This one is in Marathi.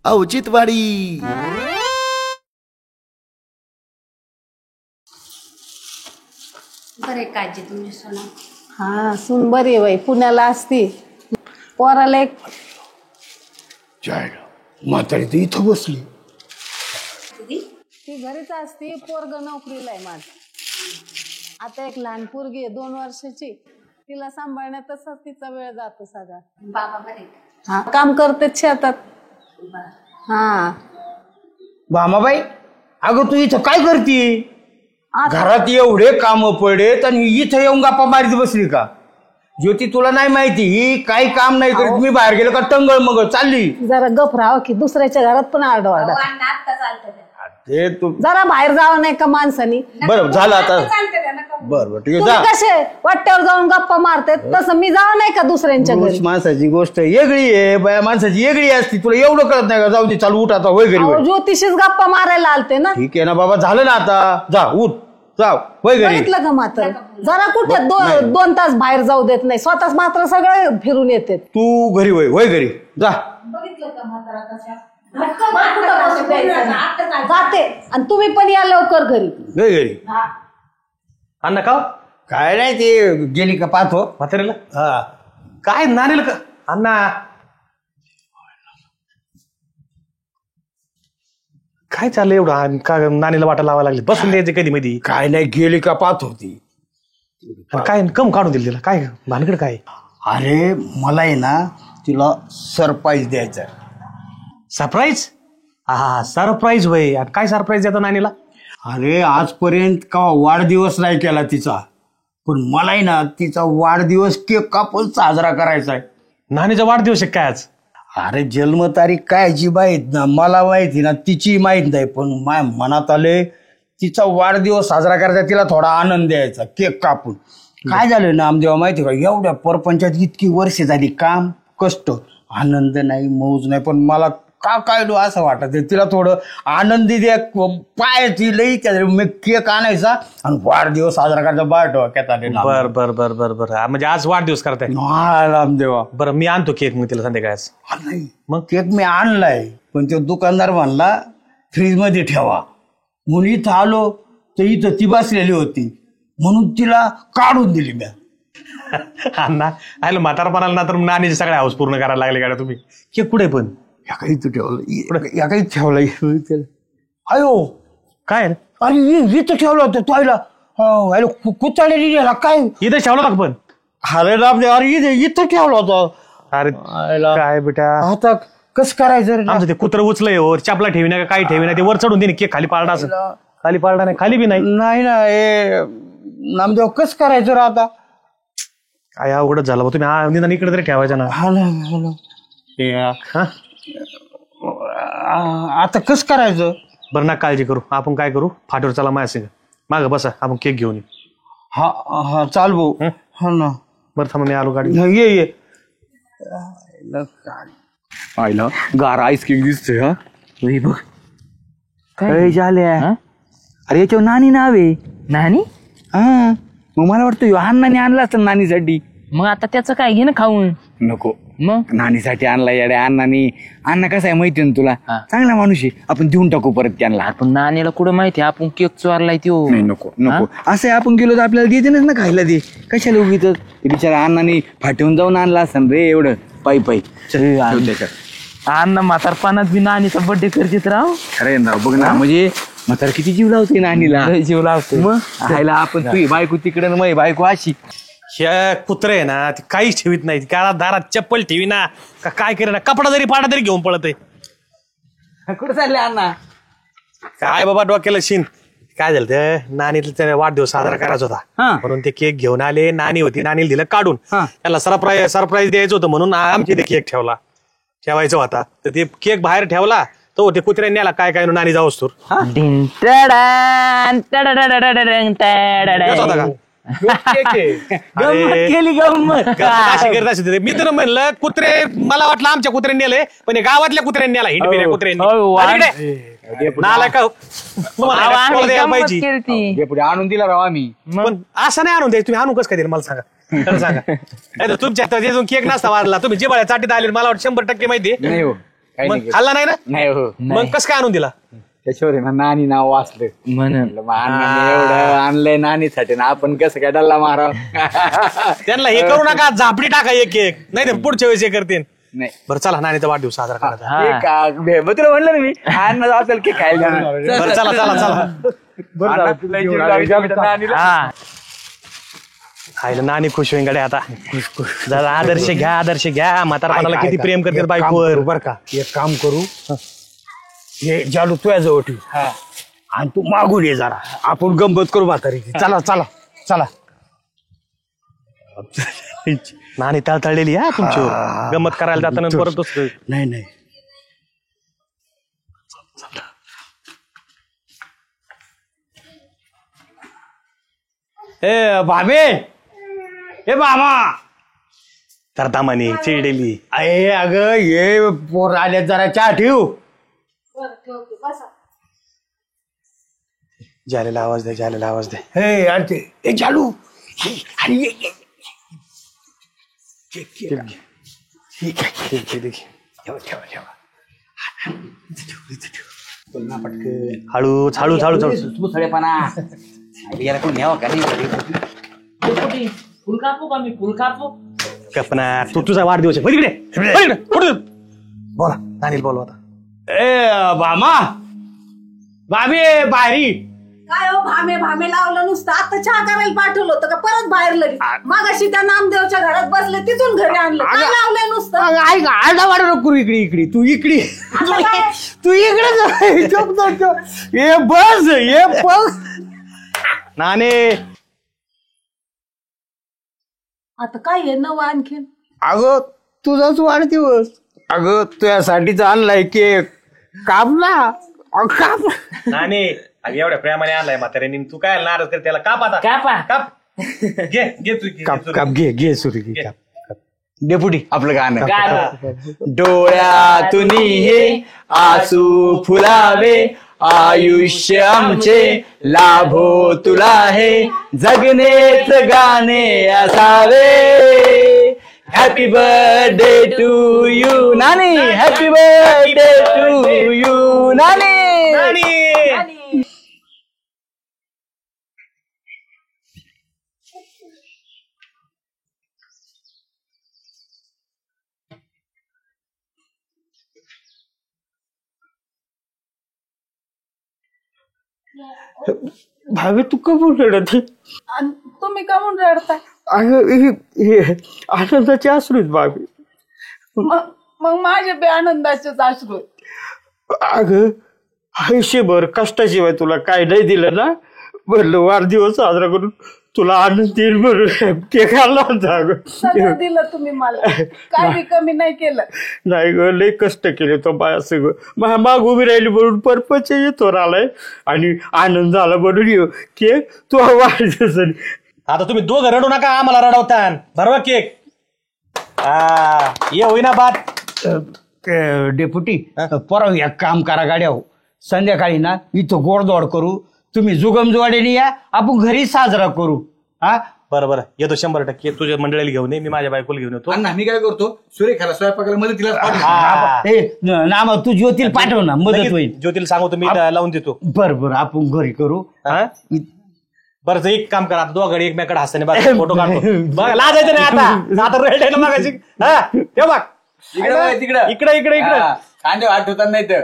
औचित्यवाडी. बरे काळजी तुमची सोना. हा सून बरी आहे बाई, पुण्याला असती. पोराला एक म्हातारी तर इथं बसली. ती घरीच असती, पोरग नोकरीला आहे माझ. आता एक लहान पोरगी आहे 2 वर्षाची, तिला सांभाळण्यातच तिचा वेळ जातो सगळा. बाबा बरे. हा काम करते शेतात. हा भामाबाई, अगं तू इथं काय करते? घरात एवढे काम पडेत आणि इथं येऊन गप्पा मारीत बसली का? ज्योती तुला नाही माहिती ही काही काम नाही करीत. मी बाहेर गेलो का टंगळ मगळ चालली. जरा गप राहावं की, दुसऱ्याच्या घरात पण आरडाओरडा. ते तू जरा बाहेर जावं नाही का माणसानी? बरं झालं आता. बरं ठीक आहे जा. कसे वाट्यावर जाऊन गप्पा मारते तसं मी जावं नाही का दुसऱ्यांच्या घरी? माणसाची गोष्ट वेगळी आहे, बाया माणसाची वेगळी असती. तुला एवढं कळत नाही का? जाऊ दे, चालू उठ आता. होय घरी होय. ज्योतिषीच गप्पा मारायला आलते ना. ठीक आहे ना बाबा, झालं ना आता. जा उठ जाऊ होय घरी. बघितलं का मात्र जरा कुठे 2 तास बाहेर जाऊ देत नाही, स्वतःच मात्र सगळं फिरून येते. तू घरी होय. होय घरी जा. बघितलं का म्हातारा कशा जाते. आणि तुम्ही पण या लवकर घरी. घरी अण्णा का काय नाही, ते गेली का पाहतो म्हातारीला. हा काय नानीला का अण्णा? काय चाललं एवढं? का नानीला वाटा लावायला लागली? बसून द्यायचे कधी मध्ये? काय नाही, गेली का पाहत होती. काय कम काढून दिली तिला? काय भानगड काय? अरे मला आहे ना तिला सरप्राईज द्यायचा. सरप्राईज? हा सरप्राईज वय. काय सरप्राईज देतो नानीला? अरे आजपर्यंत का वाढदिवस नाही केला तिचा, पण मला आहे ना तिचा वाढदिवस केक कापून साजरा करायचा आहे. नानीचा वाढदिवस आहे काय आज? अरे जन्मतारीख कायची माहीत ना, मला माहिती ना, तिची माहीत नाही, पण माझ्या मनात आले तिचा वाढदिवस साजरा करायचा, तिला थोडा आनंद द्यायचा केक कापून. काय झालं ना आमदेवा माहिती का, एवढ्या परपंचात इतकी वर्ष झाली, काम कष्ट, आनंद नाही, मौज नाही, पण मला का काय असं वाटत तिला थोडं आनंदी द्या. पायाची लई मी केक आणायचा आणि वाढदिवस साजरा करायचा. बाहेर डोक्यात आले. बर बर बर बर बर. म्हणजे आज वाढदिवस करताय? रामदेवा बरं मी आणतो केक मग तिला संध्याकाळच. नाही मग केक मी आणलाय, पण तो दुकानदार म्हणला फ्रीज मध्ये ठेवा. म्हणून इथं आलो तर इथं ती बसलेली होती, म्हणून तिला काढून दिली मी. अण्णा आयला म्हातारपणाला ना तर नानीचे सगळ्या हाऊस पूर्ण करायला लागले गाड्या तुम्ही. केक कुठे पण या काही तू ठेवलं, या काही ठेवलं. अयो काय अरे इथं ठेवलं होतं तो आईला कुचाळलेली काय इथं ठेवलं का पण? अरे रामदेव, अरे इथं ठेवलं होतं. अरे काय बेटा आता कसं करायचं? आमचं ते कुत्र उचलंय वर, चापला ठेवी ना काही ठेवी ना, ते वर चढून दे केक खाली पाळणा. असं खाली पाळणा नाही, खाली बी नाही. नाही ना हे नामदेव, कसं करायचं रे आता? काय अवघडच झालं बा. तुम्ही निदान इकडे तरी ठेवायचा ना. आता कसं करायचं? बरं ना काळजी करू, आपण काय करू, फाटीवर चला माझ्या संग, माग बसा, आपण केक घेऊन येऊ. हा हा चाल भाऊ. हा ना. बरं थांबा मी आलो गाडी. ये आईला गार आईस्क्रीम दिसतोय. हा बघ काय झाल्या. अरे याच्यावर नानी नाव आहे. नानी? हा मग मला वाटतं अण्णाने आणला असतं नानीसाठी. मग आता त्याचं काय घे ना खाऊन. नको, मग नानीसाठी आणला येड्या अण्णाने. अण्णा कसा आहे माहिती ना तुला, चांगला माणूस आहे, आपण देऊन टाकू परत त्यांना. पण नानीला कुठं माहिती आपण केक चोरलाय त्यो. नाही नको नको, असं आपण गेलो तर आपल्याला देते ना खायला. दे कशाला उगीच. ते बिचारा अण्णाने फाटून जाऊन आणला असं रे एवढं पायी पायी. अण्णा म्हातारपणात बी नानीचा बर्थडे करतेत राव. खरं ना, बघ ना, म्हणजे म्हातार किती जीव लावते नानीला. जीव लावते. मग खायला आपण तुझी बायको तिकडे मग बायको अशी. ह्या कुत्रे आहे ना ती काहीच ठेवीत नाही. घरात दारात चप्पल ठेवी ना का काय करे ना, कपडा जरी पाडा तरी घेऊन पळत. कुठं चालले अण्णा? काय बाबा डोक्याला शिन. काय झालं ते नानीला वाढदिवस साजरा करायचा होता, म्हणून ते केक घेऊन आले. नानी होती, नानीला दिलं काढून. त्याला सरप्राईज द्यायचं होतं म्हणून आमची ते केक ठेवायचा होता. तर ते केक बाहेर ठेवला तो ते कुत्र्यांनी आला काय काय नानी जाऊ असतो. मी तर म्हणलं कुत्रे, मला वाटलं आमच्या कुत्र्यांनी नेले, पण गावातल्या कुत्र्यांनी आला. हिंडपिऱ्या कुत्र्यांनी नाला का पुढे आणून दिला राव आम्ही. पण असं नाही आणून द्यायचं. तुम्ही आणू कसं काय दिलं मला सांगा, खरं सांगा. तुमच्या केक नसता वाजला, तुम्ही जिबाळ्या चाटीत आले. मला वाटतं 100% माहिती नाही हो. काही नाही मग खाल्ला नाही ना नाही हो मग कसं काय आणून दिला त्याच्यावर आहे ना नानी नाव वाचलं म्हणून म्हणलं, मग अण्णांनी एवढं आणलंय नानीसाठी ना आपण कसं काय डल्ला माराव त्यांना हे करू नका झापडी टाका एक एक नाही तर पुढच्या वेळेस हे करतील नाही बरं चला नानीचा वाढदिवस साजरा करायचा ते का मग तुला म्हणलं ना मी अण्णा असेल की खायला बरं चला चला चला अण्णा तुला जीव लावायचा नानीला. हा खायला नानी खुश होईन गड्या आता जरा आदर्श घ्या म्हातारा किती प्रेम करते बायकोवर बर का एक काम करू हे जालू तुझ्या जवळ ठेव आणि तू मागून ये जरा आपण गंमत करू म्हातारीची चला चला चला नानी तळतळलेली हा तुमची गमत करायला जाताना परत दुसरं. नाही नाही ए भाबे ए मामा तर दामाने चिडलेली अरे अगं ये पोर आले जरा चहा ठेव जालेला आवाज दे हे यार ते ए चालू अरे ये, ये. हळू मुसळेपणा याला कोण न्यावं का नाही फुल कापू का मी फुल कापू कपना तू तुझा वाढदिवस आहे तिकडे बोला नानील बोलवा आता ए बामा बाबी बाहेरी काय हो भामे लावलं नुसतं आता चहा करायला पाठवलं होतं का परत बाहेर लगेच मागाशी त्या नामदेवच्या घरात बसले तिथून घरी आणलं काय लावलंय नुसतं ऐक आरडावाडा नको इकडे तू इकडे तू इकडे ये बस नाने आता काय आहे नवं आणखीन अगं तुझाच वाढदिवस अगं तुझ्यासाठीच आणलाय केक कापला काप नाने अगं एवढ्या प्रेमाने आणलाय म्हाताऱ्याने तू काय नाराज कर त्याला काप आता काप घे तू काप घे सुरू घे काप डेपुटी आपलं गाणं गाणं. डोळ्यातून हे आसू फुलावे आयुष्य आमचे लाभो तुला हे जगणेच गाणे असावे हॅपी बर्थडे टू यू नानी हॅपी बर्थडे टू यू नानी भावे तू कबूल रडत आणि तुम्ही का म्हणून रडताय अगं हे आनंदाचे अश्रू आहेत भावे मग माझे बे आनंदाचेच अश्रू आहेत. अगं आयुष्यभर कष्टाशिवाय तुला काय नाही दिलं ना म्हणलं वाढदिवस साजरा करून तुला आनंद येईल म्हणून केक आणला होता अगं सगळं दिलं तुम्ही मला काही कमी नाही केलं. नाही ग लय कष्ट केले तो बाया सगळं माग उभी राहिली म्हणून परपच येतो आलाय आणि आनंद झाला म्हणून येऊ केक तू वाढदिवस आता तुम्ही दोघं रडू नका आम्हाला रडवता बरोबर केक ये होईना बात डेप्युटी परवा एक काम करा गाड्या हो संध्याकाळी ना इथं गोडदोड करू तुम्ही जुगमजुवाडीने या आपण घरी साजरा करू हा बरं येतो 100% तुझ्या मंडळीला घेऊन ये मी माझ्या बायकोला घेऊन येतो मी काय करतो सुरेखाला स्वयंपाकाला मदतीला नाम तू ज्योतील पाठव ना मदत होईल ज्योतीला सांगू तुम्ही लावून देतो बरं आपण घरी करू बरं एक काम करा दोघं एकमेकडे हसताना फोटो काढतो बघ लाजायचं नाही आता रेड आहे ना मागाशी हा ते बघ तिकडे इकडे कांदे वाट होतात नाही तर